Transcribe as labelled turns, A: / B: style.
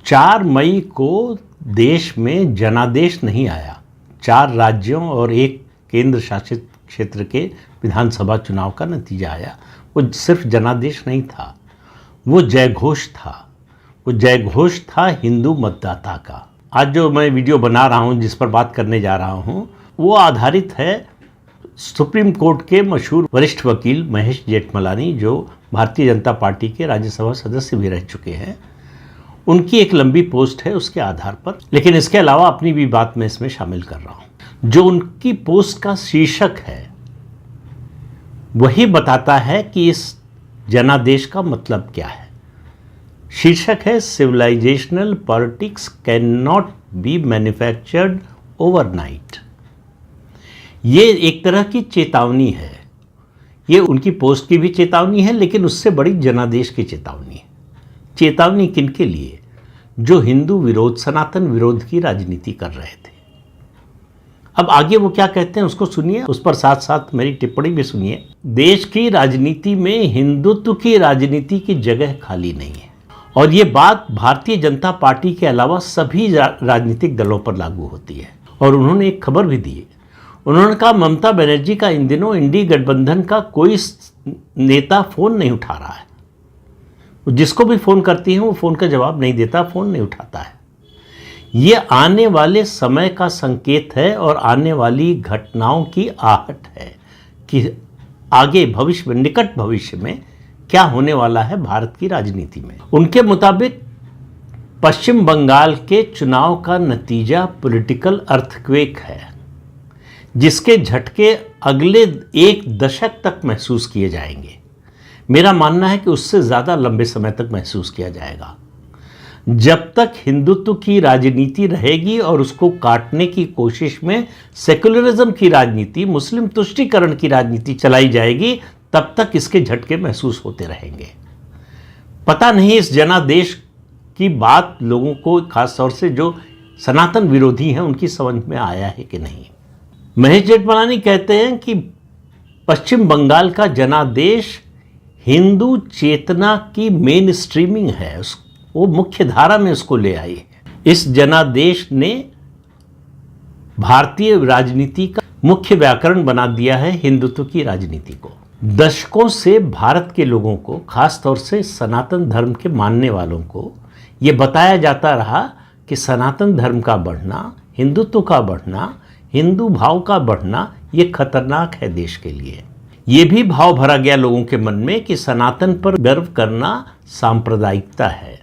A: 4 मई को देश में जनादेश नहीं आया। 4 राज्यों और एक केंद्र शासित क्षेत्र के विधानसभा चुनाव का नतीजा आया। वो सिर्फ जनादेश नहीं था, वो जयघोष था। वो जयघोष था हिंदू मतदाता का। आज जो मैं वीडियो बना रहा हूँ, जिस पर बात करने जा रहा हूँ, वो आधारित है सुप्रीम कोर्ट के मशहूर वरिष्ठ वकील महेश जेठमलानी, जो भारतीय जनता पार्टी के राज्यसभा सदस्य भी रह चुके हैं। उनकी एक लंबी पोस्ट है उसके आधार पर, लेकिन इसके अलावा अपनी भी बात मैं इसमें शामिल कर रहा हूं। जो उनकी पोस्ट का शीर्षक है वही बताता है कि इस जनादेश का मतलब क्या है। शीर्षक है civilisational politics can not be manufactured overnight. ये एक तरह की चेतावनी है। ये उनकी पोस्ट की भी चेतावनी है, लेकिन उससे बड़ी जनादेश की चेतावनी है। चेतावनी किनके लिए? जो हिंदू विरोध, सनातन विरोध की राजनीति कर रहे थे। अब आगे वो क्या कहते हैं उसको सुनिए, उस पर साथ साथ मेरी टिप्पणी भी सुनिए। देश की राजनीति में हिंदुत्व की राजनीति की जगह खाली नहीं है, और ये बात भारतीय जनता पार्टी के अलावा सभी राजनीतिक दलों पर लागू होती है। और उन्होंने एक खबर भी दी। उन्होंने कहा ममता बनर्जी का इन दिनों इंडी गठबंधन का कोई नेता फ़ोन नहीं उठा रहा है। जिसको भी फ़ोन करती हैं वो फ़ोन का जवाब नहीं देता, फ़ोन नहीं उठाता है। ये आने वाले समय का संकेत है और आने वाली घटनाओं की आहट है कि आगे भविष्य में, निकट भविष्य में क्या होने वाला है भारत की राजनीति में। उनके मुताबिक पश्चिम बंगाल के चुनाव का नतीजा पॉलिटिकल अर्थक्वेक है, जिसके झटके अगले 1 दशक तक महसूस किए जाएंगे। मेरा मानना है कि उससे ज़्यादा लंबे समय तक महसूस किया जाएगा। जब तक हिंदुत्व की राजनीति रहेगी और उसको काटने की कोशिश में सेकुलरिज्म की राजनीति, मुस्लिम तुष्टीकरण की राजनीति चलाई जाएगी, तब तक इसके झटके महसूस होते रहेंगे। पता नहीं इस जनादेश की बात लोगों को, खासतौर से जो सनातन विरोधी हैं, उनकी समझ में आया है कि नहीं। महेश जेठमलानी कहते हैं कि पश्चिम बंगाल का जनादेश हिंदू चेतना की मेन स्ट्रीमिंग है, वो मुख्य धारा में उसको ले आई है। इस जनादेश ने भारतीय राजनीति का मुख्य व्याकरण बना दिया है हिंदुत्व की राजनीति को। दशकों से भारत के लोगों को, खासतौर से सनातन धर्म के मानने वालों को, ये बताया जाता रहा कि सनातन धर्म का बढ़ना, हिंदुत्व का बढ़ना, हिंदू भाव का बढ़ना ये खतरनाक है देश के लिए। ये भी भाव भरा गया लोगों के मन में कि सनातन पर गर्व करना सांप्रदायिकता है।